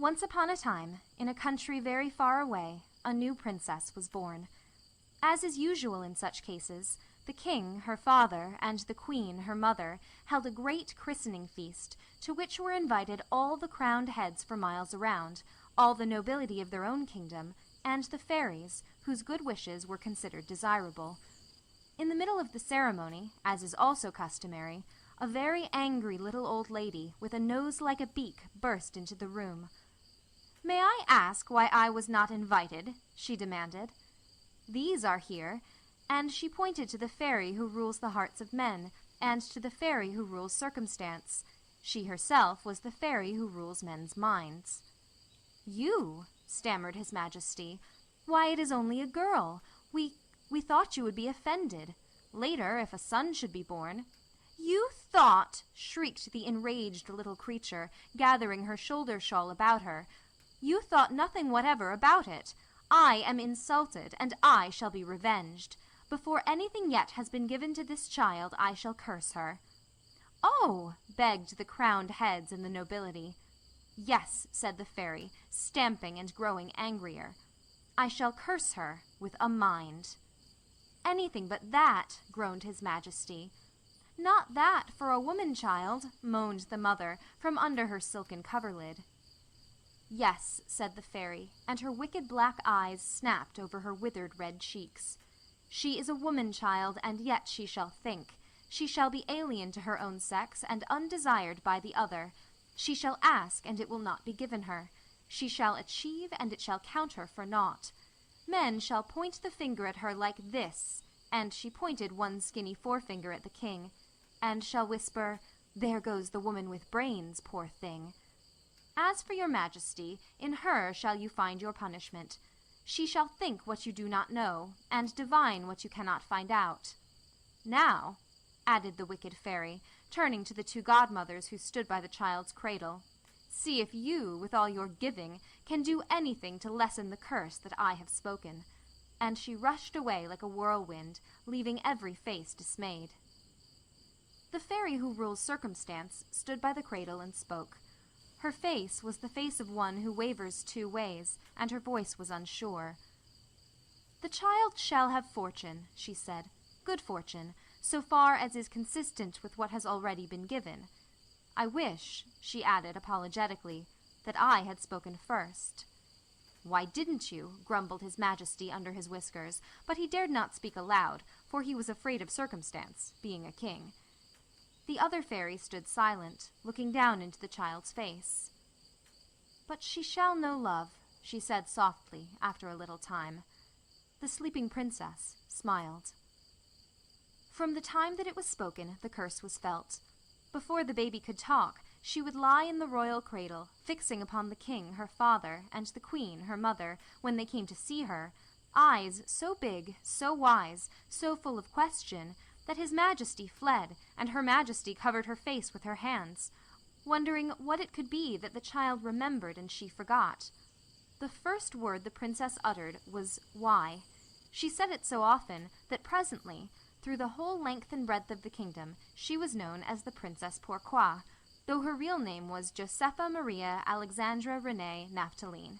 Once upon a time, in a country very far away, a new princess was born. As is usual in such cases, the king, her father, and the queen, her mother, held a great christening feast, to which were invited all the crowned heads for miles around, all the nobility of their own kingdom, and the fairies, whose good wishes were considered desirable. In the middle of the ceremony, as is also customary, a very angry little old lady, with a nose like a beak, burst into the room. "May I ask why I was not invited?" she demanded. "These are here," and she pointed to the fairy who rules the hearts of men, and to the fairy who rules circumstance. She herself was the fairy who rules men's minds. "You?" stammered His Majesty. "Why, it is only a girl. We thought you would be offended. Later, if a son should be born—" "You thought!" shrieked the enraged little creature, gathering her shoulder shawl about her. "You thought nothing whatever about it. I am insulted, and I shall be revenged. Before anything yet has been given to this child, I shall curse her." "Oh!" begged the crowned heads and the nobility. "Yes," said the fairy, stamping and growing angrier. "I shall curse her with a mind." "Anything but that," groaned His Majesty. "Not that for a woman-child," moaned the mother, from under her silken coverlid. "Yes," said the fairy, and her wicked black eyes snapped over her withered red cheeks. "She is a woman-child, and yet she shall think. She shall be alien to her own sex, and undesired by the other. She shall ask, and it will not be given her. She shall achieve, and it shall count her for naught. Men shall point the finger at her like this," and she pointed one skinny forefinger at the king, "and shall whisper, 'There goes the woman with brains, poor thing.' As for your Majesty, in her shall you find your punishment. She shall think what you do not know, and divine what you cannot find out. Now," added the wicked fairy, turning to the two godmothers who stood by the child's cradle, "see if you, with all your giving, can do anything to lessen the curse that I have spoken." And she rushed away like a whirlwind, leaving every face dismayed. The fairy who rules circumstance stood by the cradle and spoke. Her face was the face of one who wavers two ways, and her voice was unsure. "The child shall have fortune," she said, "good fortune, so far as is consistent with what has already been given. I wish," she added apologetically, "that I had spoken first." "Why didn't you?" grumbled His Majesty under his whiskers, but he dared not speak aloud, for he was afraid of circumstance, being a king. The other fairy stood silent, looking down into the child's face. "But she shall know love," she said softly, after a little time. The sleeping princess smiled. From the time that it was spoken, the curse was felt. Before the baby could talk, she would lie in the royal cradle, fixing upon the king, her father, and the queen, her mother, when they came to see her, eyes so big, so wise, so full of question, that His Majesty fled, and her Majesty covered her face with her hands, wondering what it could be that the child remembered and she forgot. The first word the princess uttered was "Why?" She said it so often that presently, through the whole length and breadth of the kingdom, she was known as the Princess Pourquoi, though her real name was Josepha Maria Alexandra Renee Naphthaline.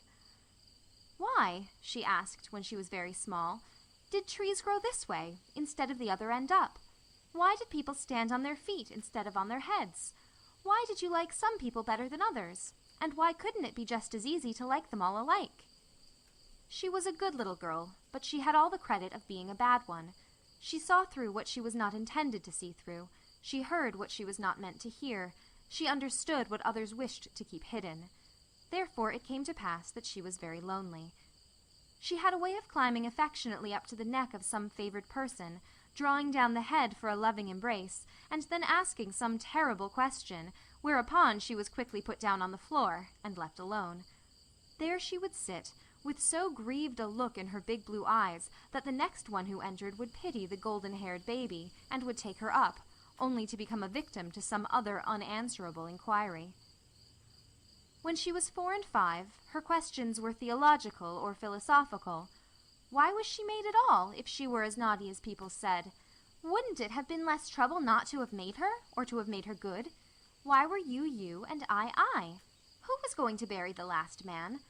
"Why?" she asked when she was very small. "Did trees grow this way, instead of the other end up? Why did people stand on their feet instead of on their heads? Why did you like some people better than others? And why couldn't it be just as easy to like them all alike?" She was a good little girl, but she had all the credit of being a bad one. She saw through what she was not intended to see through. She heard what she was not meant to hear. She understood what others wished to keep hidden. Therefore it came to pass that she was very lonely. She had a way of climbing affectionately up to the neck of some favored person, drawing down the head for a loving embrace, and then asking some terrible question, whereupon she was quickly put down on the floor and left alone. There she would sit, with so grieved a look in her big blue eyes that the next one who entered would pity the golden-haired baby, and would take her up, only to become a victim to some other unanswerable inquiry. When she was 4 and 5, her questions were theological or philosophical. Why was she made at all, if she were as naughty as people said? Wouldn't it have been less trouble not to have made her, or to have made her good? Why were you, and I? Who was going to bury the last man?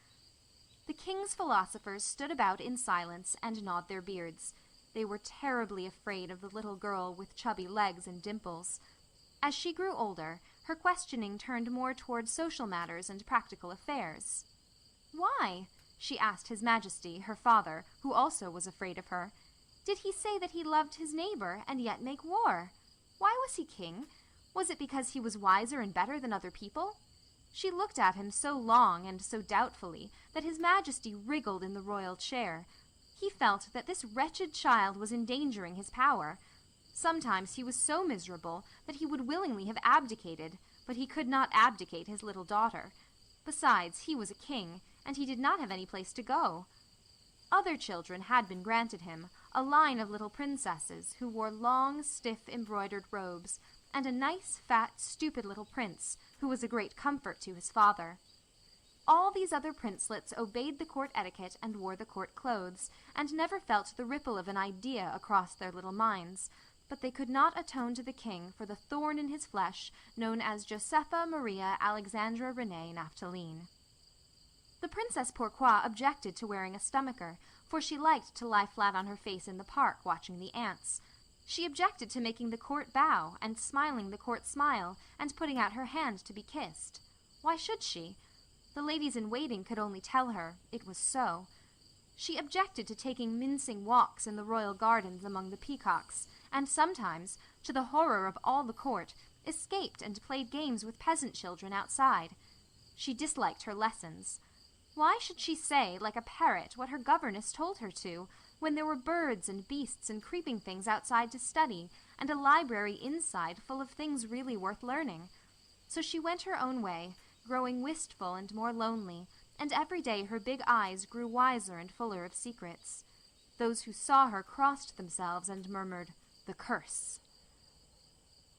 The king's philosophers stood about in silence and gnawed their beards. They were terribly afraid of the little girl with chubby legs and dimples. As she grew older, her questioning turned more toward social matters and practical affairs. Why? She asked His Majesty, her father, who also was afraid of her. Did he say that he loved his neighbor and yet make war? Why was he king? Was it because he was wiser and better than other people? She looked at him so long and so doubtfully that His Majesty wriggled in the royal chair. He felt that this wretched child was endangering his power. Sometimes he was so miserable that he would willingly have abdicated, but he could not abdicate his little daughter. Besides, he was a king, and he did not have any place to go. Other children had been granted him, a line of little princesses who wore long, stiff, embroidered robes, and a nice, fat, stupid little prince, who was a great comfort to his father. All these other princelets obeyed the court etiquette and wore the court clothes, and never felt the ripple of an idea across their little minds, but they could not atone to the king for the thorn in his flesh known as Josepha Maria Alexandra Renee Naphthaline. The Princess Pourquoi objected to wearing a stomacher, for she liked to lie flat on her face in the park watching the ants. She objected to making the court bow, and smiling the court smile, and putting out her hand to be kissed. Why should she? The ladies-in-waiting could only tell her it was so. She objected to taking mincing walks in the royal gardens among the peacocks, and sometimes, to the horror of all the court, escaped and played games with peasant children outside. She disliked her lessons. Why should she say, like a parrot, what her governess told her to, when there were birds and beasts and creeping things outside to study, and a library inside full of things really worth learning? So she went her own way, growing wistful and more lonely, and every day her big eyes grew wiser and fuller of secrets. Those who saw her crossed themselves and murmured, "The curse."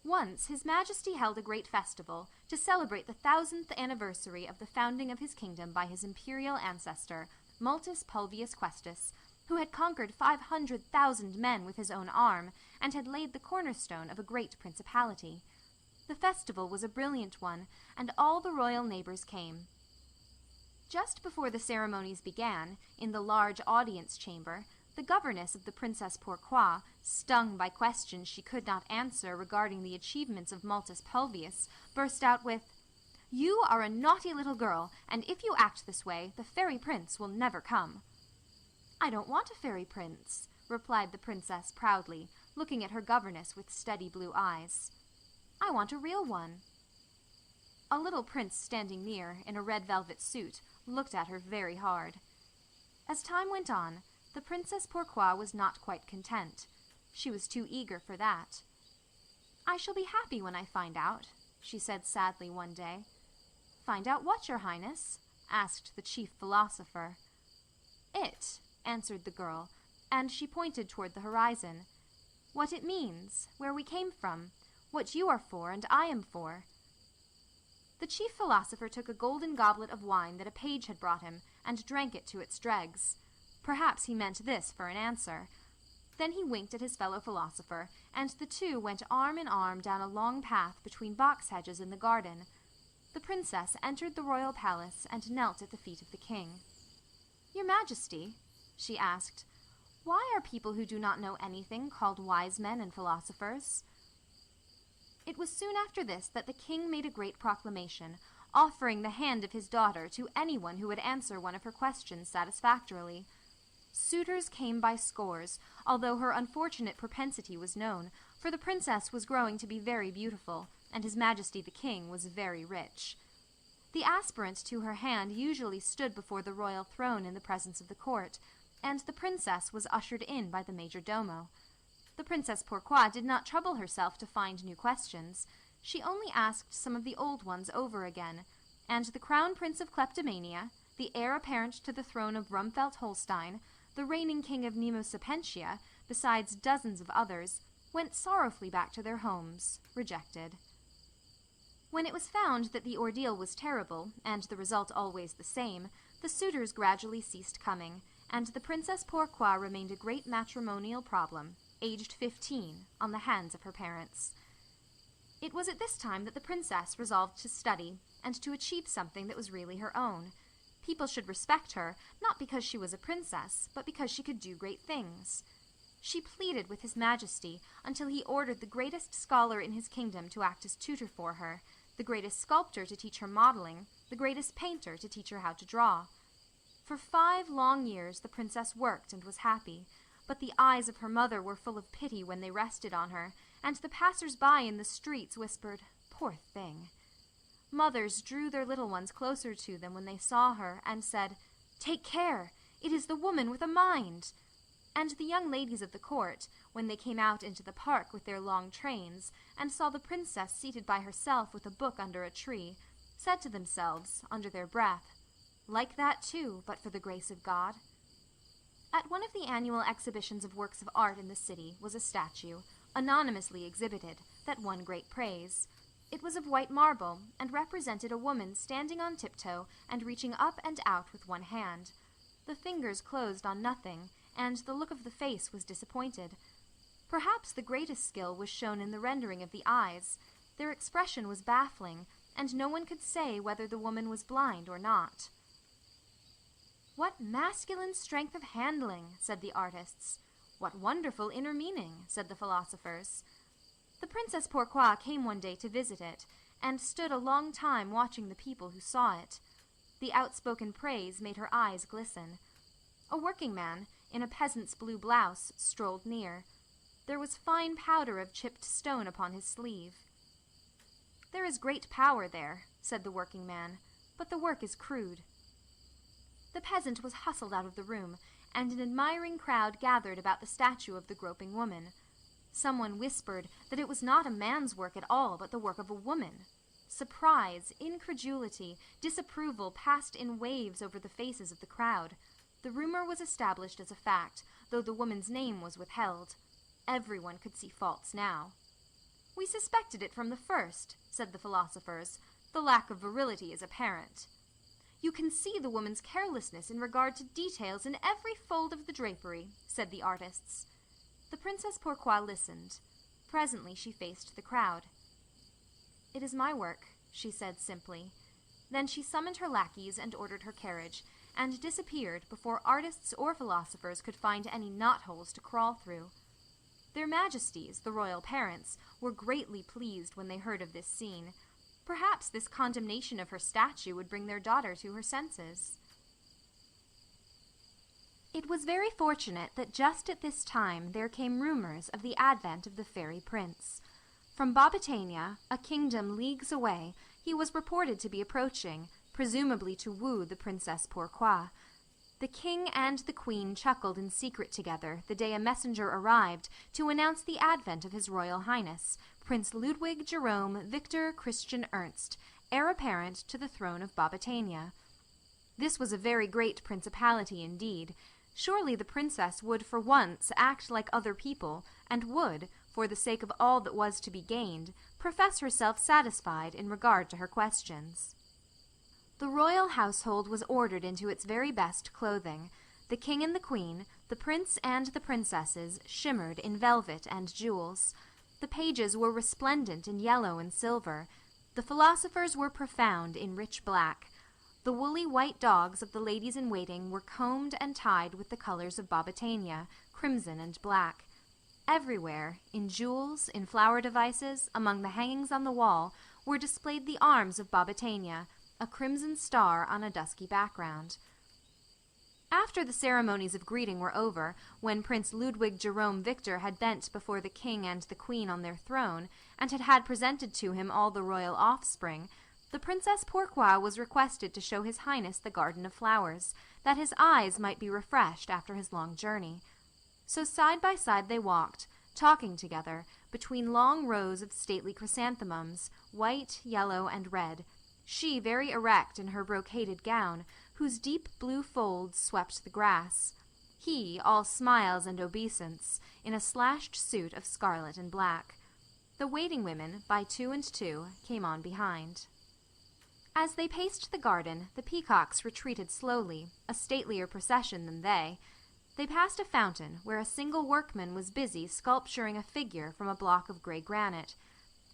Once His Majesty held a great festival to celebrate the 1000th anniversary of the founding of his kingdom by his imperial ancestor, Multus Pulvius Questus, who had conquered 500,000 men with his own arm, and had laid the cornerstone of a great principality. The festival was a brilliant one, and all the royal neighbors came. Just before the ceremonies began, in the large audience chamber, the governess of the Princess Pourquoi, stung by questions she could not answer regarding the achievements of Multus Pulvius, burst out with, "You are a naughty little girl, and if you act this way, the fairy prince will never come." "I don't want a fairy prince," replied the princess proudly, looking at her governess with steady blue eyes. "I want a real one." A little prince standing near, in a red velvet suit, looked at her very hard. As time went on, the Princess Pourquoi was not quite content. She was too eager for that. "I shall be happy when I find out," she said sadly one day. "Find out what, Your Highness?" asked the chief philosopher. "It," answered the girl, and she pointed toward the horizon. "What it means, where we came from, what you are for and I am for." The chief philosopher took a golden goblet of wine that a page had brought him, and drank it to its dregs. Perhaps he meant this for an answer. Then he winked at his fellow philosopher, and the two went arm in arm down a long path between box hedges in the garden. The princess entered the royal palace and knelt at the feet of the king. "Your Majesty," she asked, "why are people who do not know anything called wise men and philosophers?" It was soon after this that the king made a great proclamation, offering the hand of his daughter to anyone who would answer one of her questions satisfactorily. Suitors came by scores, although her unfortunate propensity was known, for the princess was growing to be very beautiful, and His Majesty the King was very rich. The aspirant to her hand usually stood before the royal throne in the presence of the court, and the princess was ushered in by the major domo. The Princess Pourquoi did not trouble herself to find new questions. She only asked some of the old ones over again, and the Crown Prince of Kleptomania, the heir apparent to the throne of Rumfeld-Holstein, the reigning king of Nemosapentia, besides dozens of others, went sorrowfully back to their homes, rejected. When it was found that the ordeal was terrible, and the result always the same, the suitors gradually ceased coming, and the Princess Pourquoi remained a great matrimonial problem, aged 15, on the hands of her parents. It was at this time that the princess resolved to study, and to achieve something that was really her own. People should respect her, not because she was a princess, but because she could do great things. She pleaded with His Majesty until he ordered the greatest scholar in his kingdom to act as tutor for her, the greatest sculptor to teach her modeling, the greatest painter to teach her how to draw. For 5 long years the princess worked and was happy, but the eyes of her mother were full of pity when they rested on her, and the passers-by in the streets whispered, "Poor thing." Mothers drew their little ones closer to them when they saw her, and said, "Take care! It is the woman with a mind!" And the young ladies of the court, when they came out into the park with their long trains, and saw the princess seated by herself with a book under a tree, said to themselves, under their breath, "Like that too, but for the grace of God." At one of the annual exhibitions of works of art in the city was a statue, anonymously exhibited, that won great praise. It was of white marble, and represented a woman standing on tiptoe and reaching up and out with one hand. The fingers closed on nothing, and the look of the face was disappointed. Perhaps the greatest skill was shown in the rendering of the eyes. Their expression was baffling, and no one could say whether the woman was blind or not. "What masculine strength of handling," said the artists. "What wonderful inner meaning," said the philosophers. The Princess Pourquoi came one day to visit it, and stood a long time watching the people who saw it. The outspoken praise made her eyes glisten. A working man, in a peasant's blue blouse, strolled near. There was fine powder of chipped stone upon his sleeve. "There is great power there," said the working man, "but the work is crude." The peasant was hustled out of the room, and an admiring crowd gathered about the statue of the groping woman. Someone whispered that it was not a man's work at all, but the work of a woman. Surprise, incredulity, disapproval passed in waves over the faces of the crowd. The rumor was established as a fact, though the woman's name was withheld. Everyone could see faults now. "We suspected it from the first," said the philosophers. "The lack of virility is apparent." "You can see the woman's carelessness in regard to details in every fold of the drapery," said the artists. The Princess Pourquoi listened. Presently she faced the crowd. "It is my work," she said simply. Then she summoned her lackeys and ordered her carriage, and disappeared before artists or philosophers could find any knot-holes to crawl through. Their Majesties, the royal parents, were greatly pleased when they heard of this scene. Perhaps this condemnation of her statue would bring their daughter to her senses. It was very fortunate that just at this time there came rumors of the advent of the fairy prince. From Bobbitania, a kingdom leagues away, he was reported to be approaching, presumably to woo the Princess Pourquoi. The king and the queen chuckled in secret together the day a messenger arrived to announce the advent of His Royal Highness, Prince Ludwig Jerome Victor Christian Ernst, heir apparent to the throne of Bobbitania. This was a very great principality indeed. Surely the princess would for once act like other people, and would, for the sake of all that was to be gained, profess herself satisfied in regard to her questions. The royal household was ordered into its very best clothing. The king and the queen, the prince and the princesses, shimmered in velvet and jewels. The pages were resplendent in yellow and silver. The philosophers were profound in rich black. The woolly white dogs of the ladies-in-waiting were combed and tied with the colors of Bobbitania, crimson and black. Everywhere, in jewels, in flower devices, among the hangings on the wall, were displayed the arms of Bobbitania, a crimson star on a dusky background. After the ceremonies of greeting were over, when Prince Ludwig Jerome Victor had bent before the king and the queen on their throne, and had presented to him all the royal offspring, the Princess Pourquoi was requested to show His Highness the garden of flowers, that his eyes might be refreshed after his long journey. So side by side they walked, talking together, between long rows of stately chrysanthemums, white, yellow, and red, she very erect in her brocaded gown, whose deep blue folds swept the grass, he all smiles and obeisance, in a slashed suit of scarlet and black. The waiting women, by 2 and 2, came on behind. As they paced the garden, the peacocks retreated slowly, a statelier procession than they. They passed a fountain where a single workman was busy sculpturing a figure from a block of grey granite.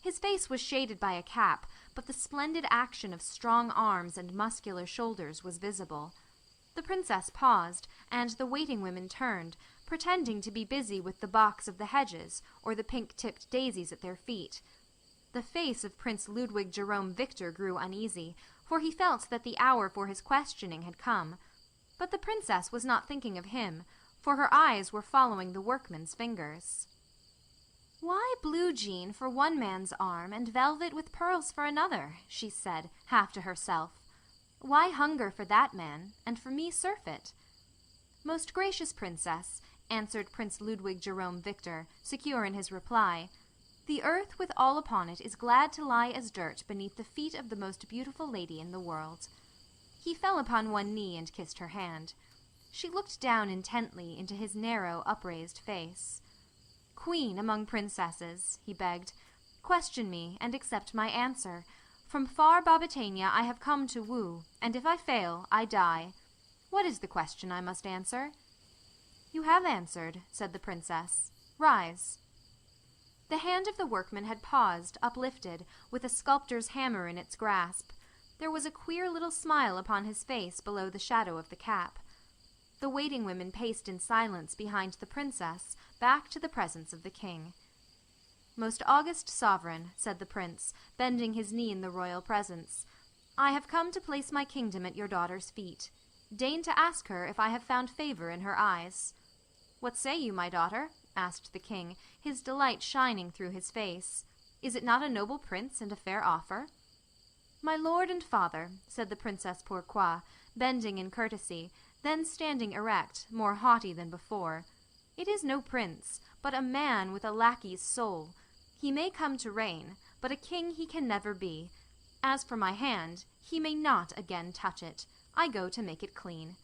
His face was shaded by a cap, but the splendid action of strong arms and muscular shoulders was visible. The princess paused, and the waiting women turned, pretending to be busy with the box of the hedges or the pink-tipped daisies at their feet. The face of Prince Ludwig Jerome Victor grew uneasy, for he felt that the hour for his questioning had come. But the princess was not thinking of him, for her eyes were following the workman's fingers. "Why blue jean for one man's arm and velvet with pearls for another?" she said, half to herself. "Why hunger for that man, and for me surfeit?" "Most gracious princess," answered Prince Ludwig Jerome Victor, secure in his reply, "the earth with all upon it is glad to lie as dirt beneath the feet of the most beautiful lady in the world." He fell upon one knee and kissed her hand. She looked down intently into his narrow, upraised face. "Queen among princesses," he begged, "question me and accept my answer. From far Babatania I have come to woo, and if I fail, I die. What is the question I must answer?" "You have answered," said the princess. "Rise." The hand of the workman had paused, uplifted, with a sculptor's hammer in its grasp. There was a queer little smile upon his face below the shadow of the cap. The waiting women paced in silence behind the princess, back to the presence of the king. "Most august sovereign," said the prince, bending his knee in the royal presence, "I have come to place my kingdom at your daughter's feet. Deign to ask her if I have found favor in her eyes." "What say you, my daughter?" asked the king, his delight shining through his face. "Is it not a noble prince and a fair offer?" "My lord and father," said the Princess Pourquoi, bending in courtesy, then standing erect, more haughty than before, "it is no prince, but a man with a lackey's soul. He may come to reign, but a king he can never be. As for my hand, he may not again touch it. I go to make it clean."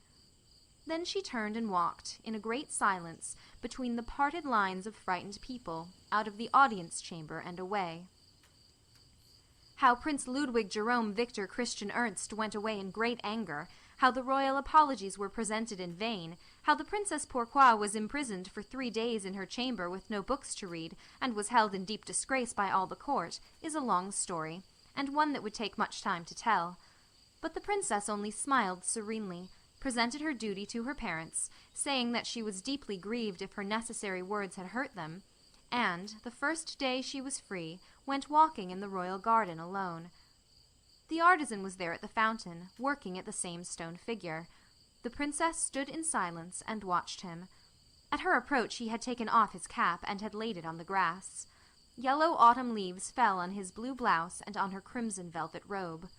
Then she turned and walked, in a great silence, between the parted lines of frightened people, out of the audience chamber and away. How Prince Ludwig Jerome Victor Christian Ernst went away in great anger, how the royal apologies were presented in vain, how the Princess Pourquoi was imprisoned for 3 days in her chamber with no books to read, and was held in deep disgrace by all the court, is a long story, and one that would take much time to tell. But the princess only smiled serenely, presented her duty to her parents, saying that she was deeply grieved if her necessary words had hurt them, and, the first day she was free, went walking in the royal garden alone. The artisan was there at the fountain, working at the same stone figure. The princess stood in silence and watched him. At her approach he had taken off his cap and had laid it on the grass. Yellow autumn leaves fell on his blue blouse and on her crimson velvet robe.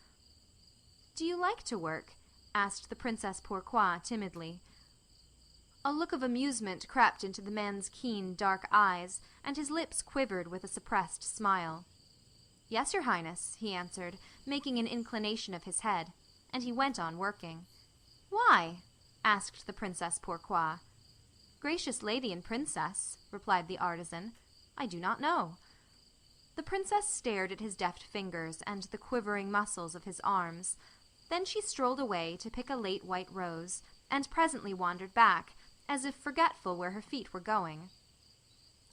"Do you like to work?" asked the Princess Pourquoi timidly. A look of amusement crept into the man's keen, dark eyes, and his lips quivered with a suppressed smile. "Yes, your highness," he answered, making an inclination of his head, and he went on working. "Why?" asked the Princess Pourquoi. "Gracious lady and princess," replied the artisan, "I do not know." The princess stared at his deft fingers and the quivering muscles of his arms. Then she strolled away to pick a late white rose, and presently wandered back, as if forgetful where her feet were going.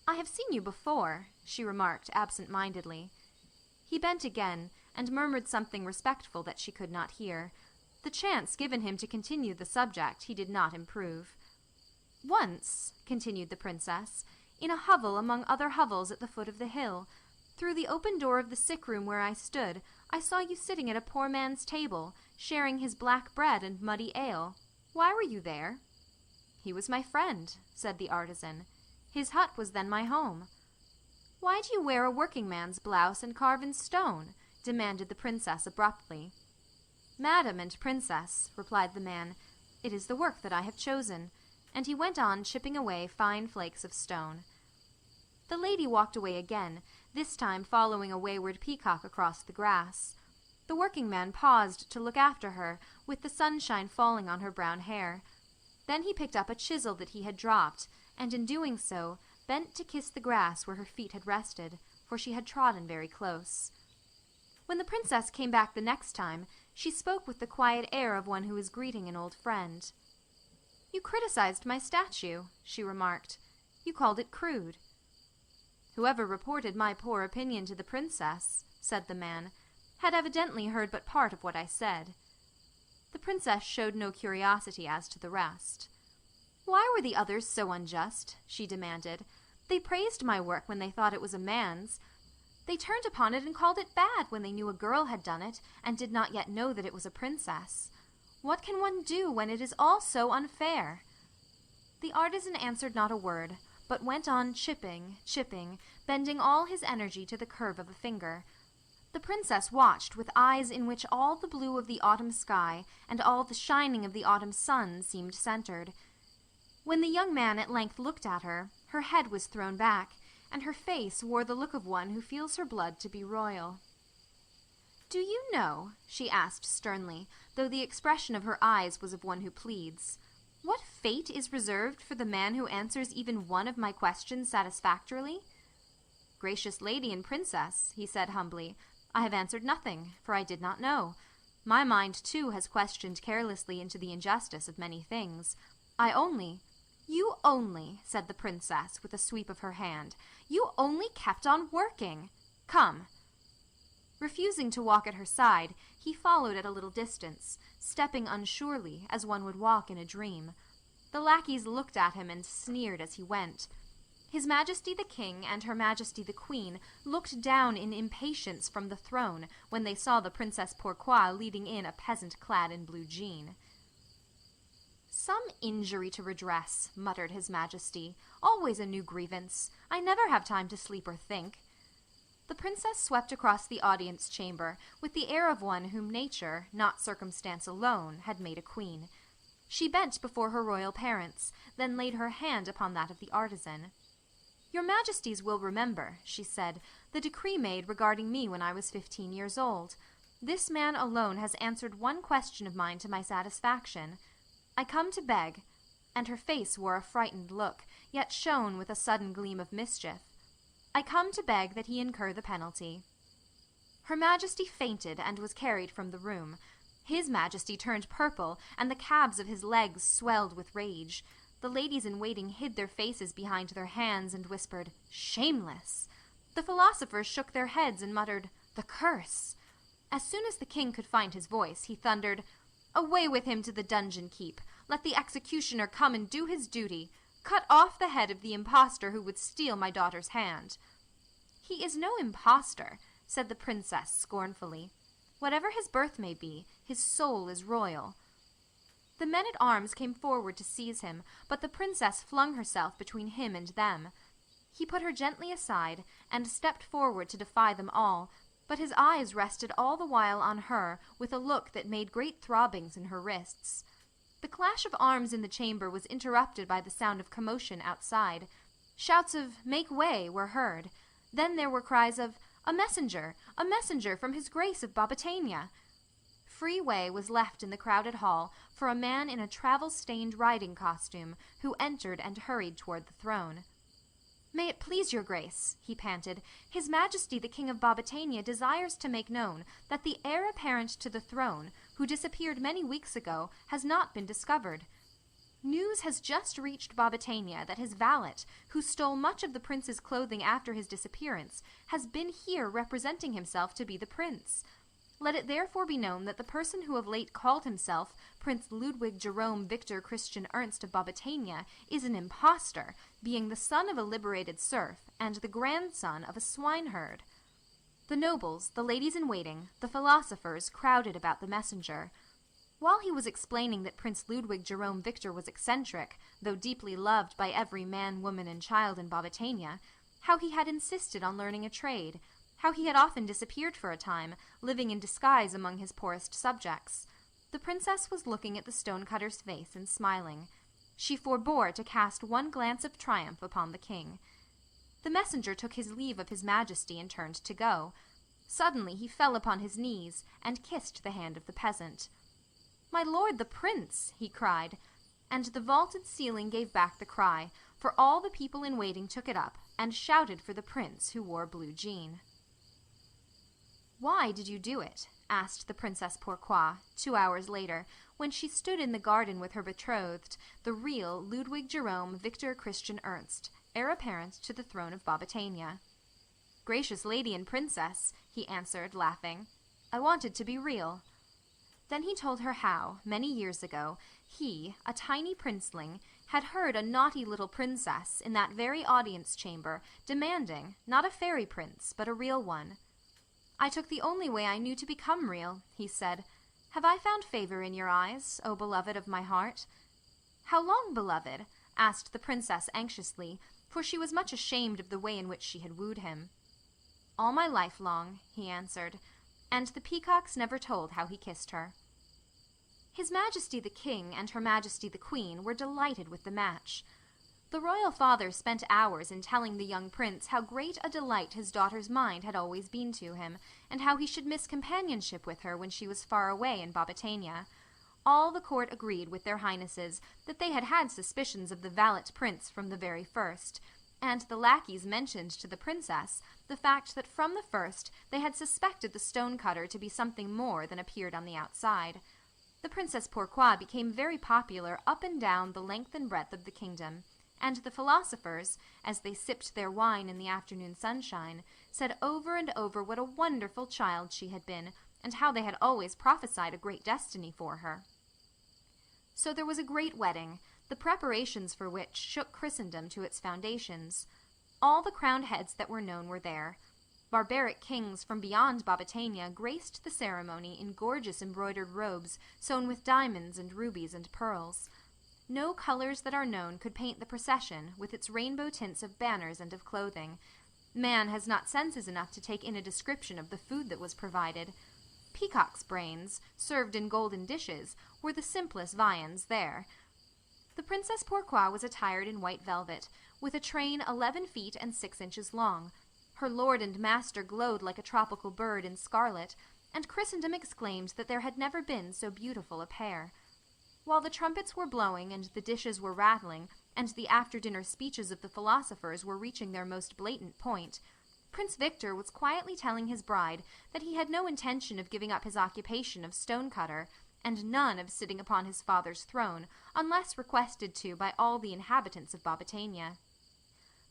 "I have seen you before," she remarked absent-mindedly. He bent again, and murmured something respectful that she could not hear. The chance given him to continue the subject he did not improve. "Once," continued the princess, "in a hovel among other hovels at the foot of the hill, through the open door of the sick-room where I stood, I saw you sitting at a poor man's table, sharing his black bread and muddy ale. Why were you there?" "He was my friend," said the artisan. "His hut was then my home." "Why do you wear a working-man's blouse and carve in stone?" demanded the princess abruptly. "Madam and princess," replied the man, "it is the work that I have chosen," and he went on chipping away fine flakes of stone. The lady walked away again, this time following a wayward peacock across the grass. The working-man paused to look after her, with the sunshine falling on her brown hair. Then he picked up a chisel that he had dropped, and in doing so, bent to kiss the grass where her feet had rested, for she had trodden very close. When the princess came back the next time, she spoke with the quiet air of one who is greeting an old friend. "You criticized my statue," she remarked. "You called it crude." "Whoever reported my poor opinion to the princess," said the man, "had evidently heard but part of what I said." The princess showed no curiosity as to the rest. "Why were the others so unjust?" she demanded. "They praised my work when they thought it was a man's. They turned upon it and called it bad when they knew a girl had done it and did not yet know that it was a princess. What can one do when it is all so unfair?" The artisan answered not a word, but went on chipping, bending all his energy to the curve of a finger. The princess watched with eyes in which all the blue of the autumn sky and all the shining of the autumn sun seemed centered. When the young man at length looked at her, her head was thrown back, and her face wore the look of one who feels her blood to be royal. "Do you know," she asked sternly, though the expression of her eyes was of one who pleads, "what fate is reserved for the man who answers even one of my questions satisfactorily?" "Gracious lady and princess," he said humbly, "I have answered nothing, for I did not know. My mind, too, has questioned carelessly into the injustice of many things. "You only," said the princess, with a sweep of her hand, "you only kept on working. Come." Refusing to walk at her side, he followed at a little distance, stepping unsurely, as one would walk in a dream. The lackeys looked at him and sneered as he went. His Majesty the King and Her Majesty the Queen looked down in impatience from the throne when they saw the Princess Pourquoi leading in a peasant clad in blue jean. "Some injury to redress," muttered His Majesty. "Always a new grievance. I never have time to sleep or think." The princess swept across the audience chamber with the air of one whom nature, not circumstance alone, had made a queen. She bent before her royal parents, then laid her hand upon that of the artisan. "Your Majesties will remember," she said, "the decree made regarding me when I was 15 years old. This man alone has answered one question of mine to my satisfaction. I come to beg," and her face wore a frightened look, yet shone with a sudden gleam of mischief. "I come to beg that he incur the penalty." Her Majesty fainted and was carried from the room. His Majesty turned purple, and the calves of his legs swelled with rage. The ladies in waiting hid their faces behind their hands and whispered, "Shameless!" The philosophers shook their heads and muttered, "The curse!" As soon as the king could find his voice, he thundered, "Away with him to the dungeon keep! Let the executioner come and do his duty! Cut off the head of the impostor who would steal my daughter's hand!" "He is no impostor," said the princess scornfully. "Whatever his birth may be, his soul is royal." The men-at-arms came forward to seize him, but the princess flung herself between him and them. He put her gently aside, and stepped forward to defy them all, but his eyes rested all the while on her with a look that made great throbbings in her wrists. The clash of arms in the chamber was interrupted by the sound of commotion outside. Shouts of "Make way!" were heard. Then there were cries of a messenger from His Grace of Babatania!" Free way was left in the crowded hall for a man in a travel-stained riding costume, who entered and hurried toward the throne. "May it please your grace," he panted, "His Majesty the King of Babatania desires to make known that the heir apparent to the throne, who disappeared many weeks ago, has not been discovered. News has just reached Babatania that his valet, who stole much of the prince's clothing after his disappearance, has been here representing himself to be the prince. Let it therefore be known that the person who of late called himself Prince Ludwig Jerome Victor Christian Ernst of Babatania is an impostor, being the son of a liberated serf and the grandson of a swineherd." The nobles, the ladies in waiting, the philosophers crowded about the messenger. While he was explaining that Prince Ludwig Jerome Victor was eccentric, though deeply loved by every man, woman, and child in Babatania, how he had insisted on learning a trade, how he had often disappeared for a time, living in disguise among his poorest subjects, the princess was looking at the stone-cutter's face and smiling. She forbore to cast one glance of triumph upon the king. The messenger took his leave of His Majesty and turned to go. Suddenly he fell upon his knees and kissed the hand of the peasant. "My lord the prince!" he cried, and the vaulted ceiling gave back the cry, for all the people in waiting took it up and shouted for the prince who wore blue jean. "Why did you do it?" asked the Princess Pourquoi, 2 hours later, when she stood in the garden with her betrothed, the real Ludwig Jerome Victor Christian Ernst, heir apparent to the throne of Bobbitania. "Gracious lady and princess," he answered, laughing, "I wanted to be real." Then he told her how, many years ago, he, a tiny princeling, had heard a naughty little princess in that very audience chamber demanding, not a fairy prince, but a real one. "I took the only way I knew to become real," he said. "Have I found favor in your eyes, O beloved of my heart?" "How long, beloved?" asked the princess anxiously, for she was much ashamed of the way in which she had wooed him. "All my life long," he answered, and the peacocks never told how he kissed her. His Majesty the King and Her Majesty the Queen were delighted with the match. The royal father spent hours in telling the young prince how great a delight his daughter's mind had always been to him, and how he should miss companionship with her when she was far away in Bobbitania. All the court agreed with their highnesses that they had had suspicions of the valet prince from the very first, and the lackeys mentioned to the princess the fact that from the first they had suspected the stone-cutter to be something more than appeared on the outside. The Princess Pourquoi became very popular up and down the length and breadth of the kingdom, and the philosophers, as they sipped their wine in the afternoon sunshine, said over and over what a wonderful child she had been, and how they had always prophesied a great destiny for her. So there was a great wedding, the preparations for which shook Christendom to its foundations. All the crowned heads that were known were there. Barbaric kings from beyond Bobbitania graced the ceremony in gorgeous embroidered robes sewn with diamonds and rubies and pearls. No colors that are known could paint the procession with its rainbow tints of banners and of clothing. Man has not senses enough to take in a description of the food that was provided. Peacock's brains, served in golden dishes, were the simplest viands there. The Princess Pourquoi was attired in white velvet, with a train 11 feet and 6 inches long. Her lord and master glowed like a tropical bird in scarlet, and Christendom exclaimed that there had never been so beautiful a pair. While the trumpets were blowing and the dishes were rattling, and the after-dinner speeches of the philosophers were reaching their most blatant point, Prince Victor was quietly telling his bride that he had no intention of giving up his occupation of stone-cutter, and none of sitting upon his father's throne, unless requested to by all the inhabitants of Bobbitania.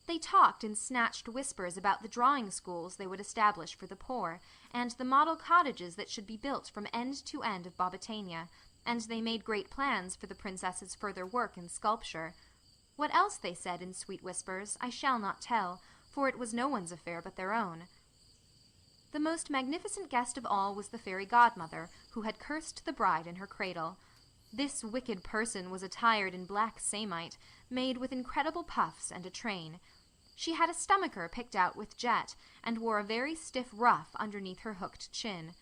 They talked in snatched whispers about the drawing schools they would establish for the poor, and the model cottages that should be built from end to end of Bobbitania, and they made great plans for the princess's further work in sculpture. What else they said in sweet whispers I shall not tell, for it was no one's affair but their own. The most magnificent guest of all was the fairy godmother, who had cursed the bride in her cradle. This wicked person was attired in black samite, made with incredible puffs and a train. She had a stomacher picked out with jet, and wore a very stiff ruff underneath her hooked chin.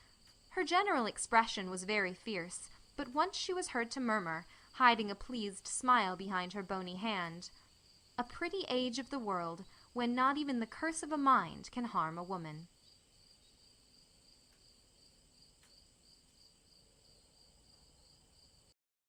Her general expression was very fierce, but once she was heard to murmur, hiding a pleased smile behind her bony hand, "A pretty age of the world, when not even the curse of a mind can harm a woman."